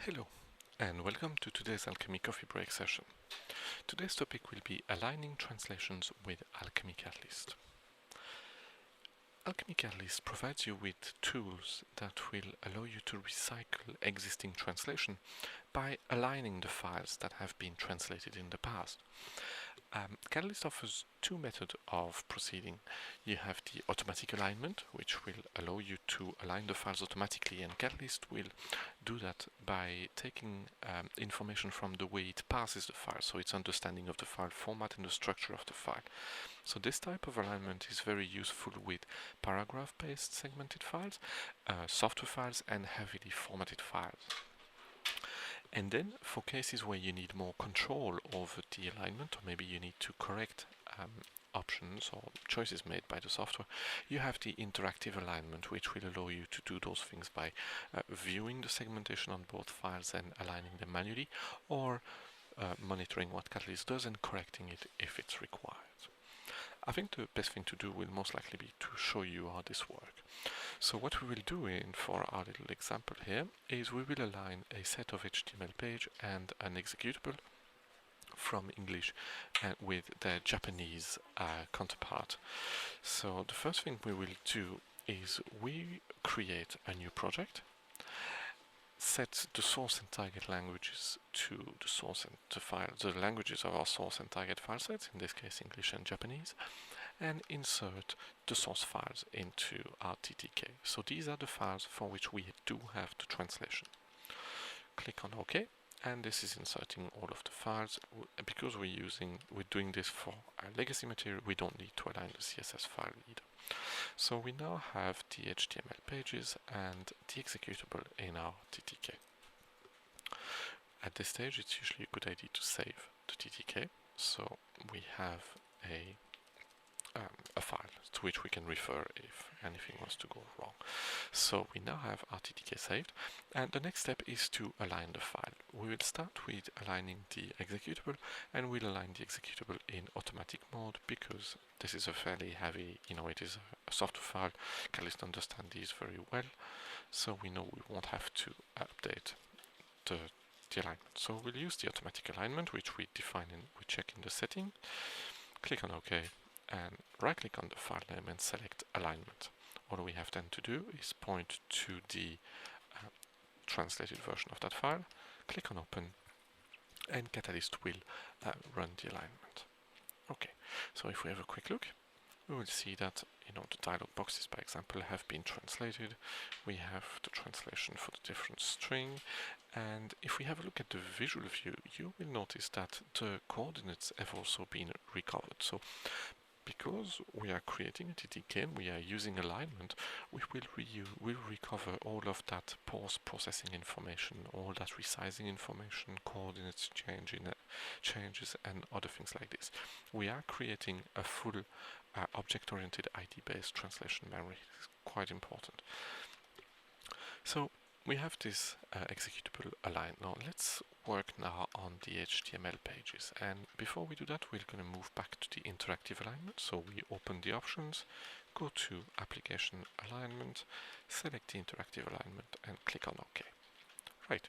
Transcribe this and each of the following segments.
Hello, and welcome to today's Alchemy coffee break session. Today's topic will be aligning translations with Alchemy Catalyst. Alchemy Catalyst provides you with tools that will allow you to recycle existing translation by aligning the files that have been translated in the past. Catalyst offers two methods of proceeding. You have the automatic alignment, which will allow you to align the files automatically, and Catalyst will do that by taking information from the way it passes the file, so its understanding of the file format and the structure of the file. So this type of alignment is very useful with paragraph-based segmented files, software files, and heavily formatted files. And then for cases where you need more control over the alignment, or maybe you need to correct options or choices made by the software, you have the interactive alignment, which will allow you to do those things by viewing the segmentation on both files and aligning them manually, or monitoring what Catalyst does and correcting it if it's required. I think the best thing to do will most likely be to show you how this works. So what we will do for our little example here is we will align a set of HTML page and an executable from English with their Japanese counterpart. So the first thing we will do is we create a new project, set the source and target languages to the source and the languages of our source and target file sets, in this case English and Japanese, and insert the source files into our TTK. So these are the files for which we do have the translation. Click on OK, and this is inserting all of the files. Because we're doing this for our legacy material, we don't need to align the CSS file either. So we now have the HTML pages and the executable in our TTK. At this stage, it's usually a good idea to save the TTK, so we have a file to which we can refer if anything was to go wrong. So we now have our TTK saved, and the next step is to align the file. We will start with aligning the executable, and we'll align the executable in automatic mode because this is a fairly heavy, it is a software file. Catalyst understands these very well, so we know we won't have to update the alignment. So we'll use the automatic alignment, which we define and we check in the setting. Click on OK, and right-click on the file name and select alignment. All we have then to do is point to the translated version of that file, click on open, and Catalyst will run the alignment. Okay, so if we have a quick look, we will see that the dialog boxes, by example, have been translated. We have the translation for the different string, and if we have a look at the visual view, you will notice that the coordinates have also been recovered. So because we are creating a TTK and we are using alignment, we will recover all of that post-processing information, all that resizing information, coordinates changes, and other things like this. We are creating a full object-oriented ID-based translation memory. It's quite important. So we have this executable aligned. Now let's work now on the HTML pages, and before we do that, we're going to move back to the interactive alignment. So we open the options, go to application alignment, select the interactive alignment, and click on OK. Right,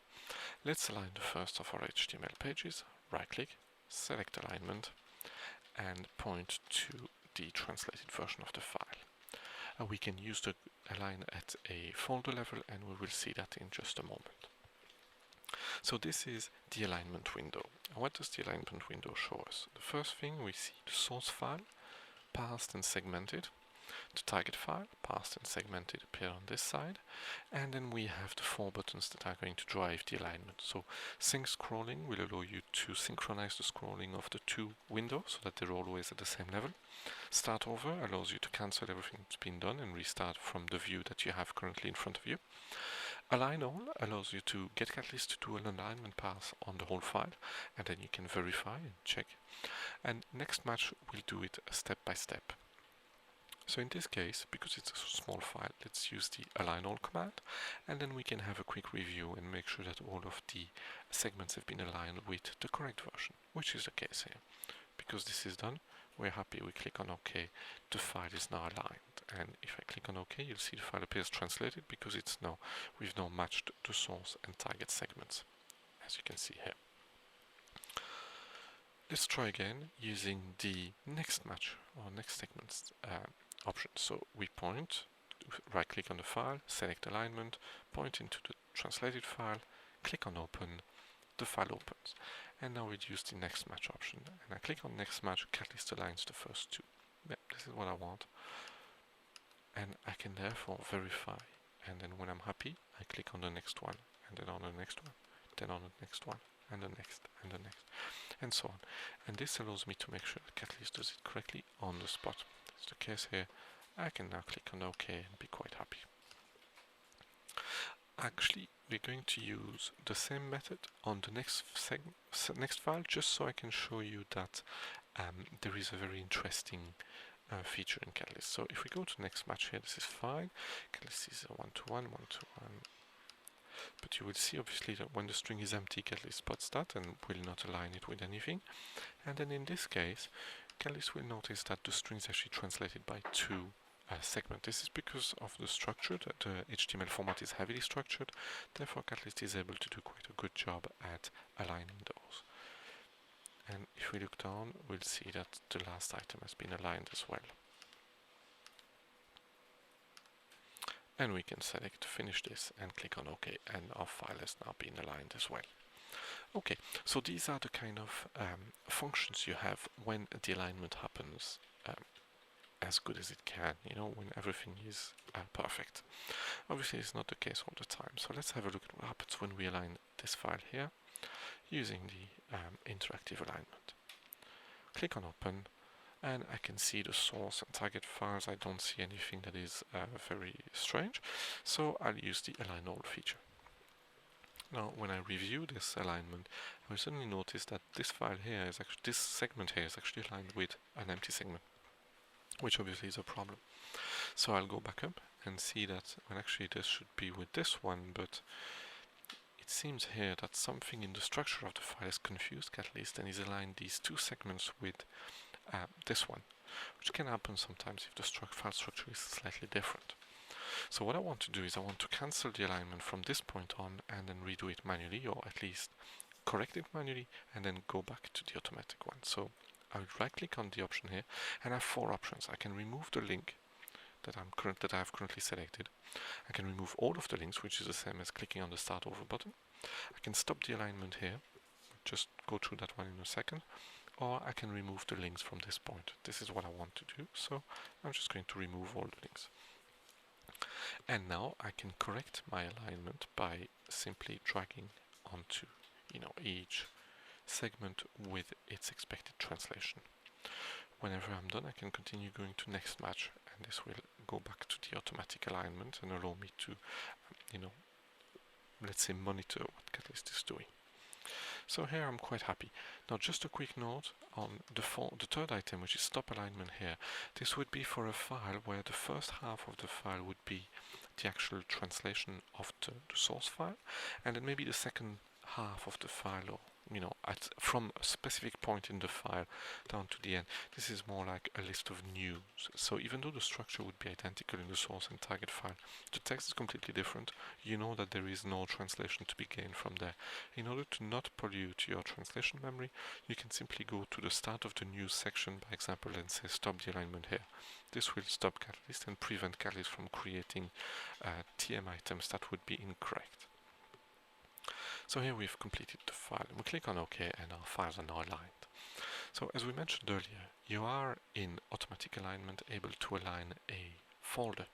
let's align the first of our HTML pages. Right click, select alignment, and point to the translated version of the file. We can use the align at a folder level, and we will see that in just a moment. So this is the alignment window. And what does the alignment window show us? The first thing, we see the source file parsed and segmented, the target file parsed and segmented appear on this side, and then we have the 4 buttons that are going to drive the alignment. So sync scrolling will allow you to synchronize the scrolling of the 2 windows so that they're always at the same level. Start over allows you to cancel everything that's been done and restart from the view that you have currently in front of you. Align all allows you to get Catalyst to do an alignment pass on the whole file, and then you can verify and check. And next match will do it step by step. So in this case, because it's a small file, let's use the align all command, and then we can have a quick review and make sure that all of the segments have been aligned with the correct version, which is the case here. Because this is done, we're happy, we click on OK, the file is now aligned, and if I click on OK, you'll see the file appears translated because we've now matched the source and target segments, as you can see here. Let's try again using the next match or next segments option. So we point, right click on the file, select alignment, point into the translated file, click on open, the file opens. And now we'd use the next match option. And I click on next match, Catalyst aligns the first two. Yeah, this is what I want. And I can therefore verify. And then when I'm happy, I click on the next one, and then on the next one, then on the next one, and the next, and the next, and so on. And this allows me to make sure that Catalyst does it correctly on the spot. That's the case here. I can now click on OK and be quite happy. Actually, we're going to use the same method on the next file, just so I can show you that there is a very interesting feature in Catalyst. So if we go to next match here, this is fine. Catalyst is a 1-to-1, 1-to-1. But you will see obviously that when the string is empty, Catalyst spots that and will not align it with anything. And then in this case, Catalyst will notice that the string is actually translated by two segments. This is because of the structure, that the HTML format is heavily structured. Therefore, Catalyst is able to do quite a good job at aligning those. And if we look down, we'll see that the last item has been aligned as well. And we can select finish this and click on OK, and our file has now been aligned as well. Okay, so these are the kind of functions you have when the alignment happens as good as it can, when everything is perfect. Obviously it's not the case all the time, so let's have a look at what happens when we align this file here using the interactive alignment. Click on open, and I can see the source and target files. I don't see anything that is very strange, so I'll use the align all feature. Now, when I review this alignment, I will suddenly notice that this file here is actually, this segment here is actually aligned with an empty segment, which obviously is a problem. So I'll go back up and see that, well, actually this should be with this one, but it seems here that something in the structure of the file has confused Catalyst and is aligned these two segments with this one, which can happen sometimes if the file structure is slightly different. So what I want to do is I want to cancel the alignment from this point on and then redo it manually, or at least correct it manually, and then go back to the automatic one. So I would right click on the option here, and I have four options. I can remove the link that I have currently selected. I can remove all of the links, which is the same as clicking on the start over button. I can stop the alignment here, just go through that one in a second, or I can remove the links from this point. This is what I want to do, so I'm just going to remove all the links. And now I can correct my alignment by simply dragging onto each segment with its expected translation. Whenever I'm done, I can continue going to next match, and this will go back to the automatic alignment and allow me to let's say monitor what Catalyst is doing. So here I'm quite happy. Now just a quick note on the third item, which is stop alignment here. This would be for a file where the first half of the file would be the actual translation of the source file, and then maybe the second half of the file, or from a specific point in the file down to the end. This is more like a list of news. So even though the structure would be identical in the source and target file, the text is completely different. You know that there is no translation to be gained from there. In order to not pollute your translation memory, you can simply go to the start of the news section, by example, and say stop the alignment here. This will stop Catalyst and prevent Catalyst from creating TM items that would be incorrect. So here we've completed the file. We click on OK, and our files are now aligned. So as we mentioned earlier, you are in automatic alignment able to align a folder.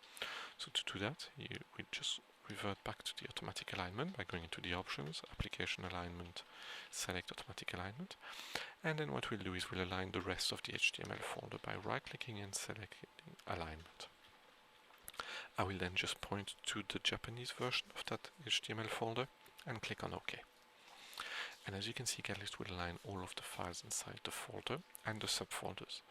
So to do that, we just revert back to the automatic alignment by going into the options, application alignment, select automatic alignment, and then what we'll do is we'll align the rest of the HTML folder by right-clicking and selecting alignment. I will then just point to the Japanese version of that HTML folder and click on OK. And as you can see, Catalyst will align all of the files inside the folder and the subfolders.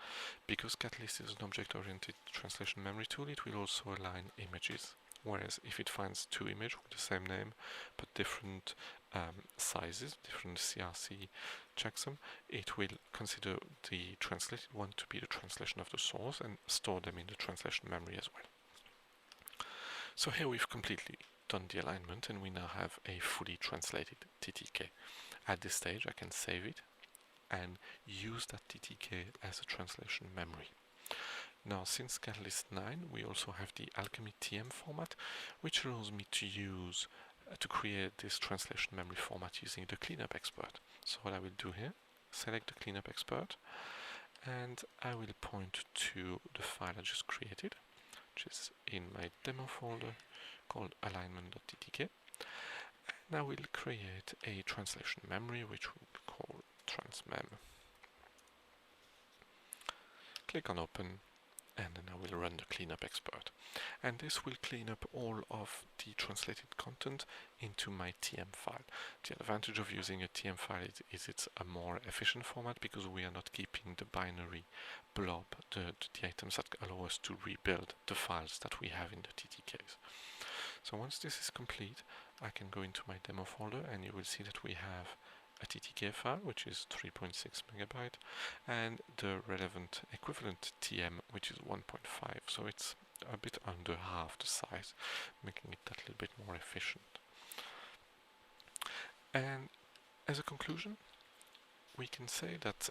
Because Catalyst is an object-oriented translation memory tool, it will also align images. Whereas if it finds two images with the same name but different sizes, different CRC checksum, it will consider the translated one to be the translation of the source and store them in the translation memory as well. So here we've completely done the alignment and we now have a fully translated TTK. At this stage I can save it and use that TTK as a translation memory. Now, since Catalyst 9, we also have the Alchemy TM format, which allows me to use to create this translation memory format using the cleanup expert. So what I will do here, select the cleanup expert, and I will point to the file I just created, which is in my demo folder called alignment.ttk, and I will create a translation memory which we'll call transmem. Click on open, and then I will run the cleanup expert, and this will clean up all of the translated content into my TM file. The advantage of using a TM file is it's a more efficient format because we are not keeping the binary blob, the items that allow us to rebuild the files that we have in the TTKs. So once this is complete, I can go into my demo folder and you will see that we have a TTK file which is 3.6 megabyte and the relevant equivalent TM which is 1.5, so it's a bit under half the size, making it that little bit more efficient. And as a conclusion, we can say that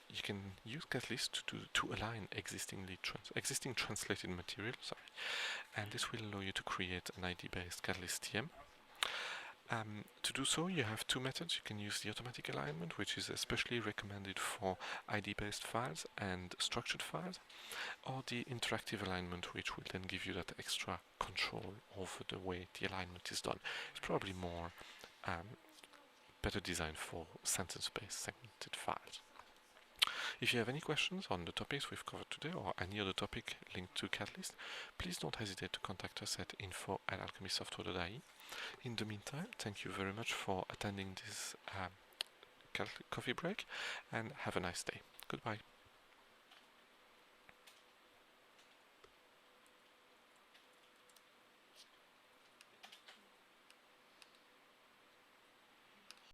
you can use Catalyst to align existing translated material, and this will allow you to create an ID-based Catalyst TM. To do so, you have two methods. You can use the automatic alignment, which is especially recommended for ID-based files and structured files, or the interactive alignment, which will then give you that extra control over the way the alignment is done. It's probably more better designed for sentence-based segmented files. If you have any questions on the topics we've covered today or any other topic linked to Catalyst, please don't hesitate to contact us at info@alchemysoftware.ie. In the meantime, thank you very much for attending this coffee break and have a nice day. Goodbye.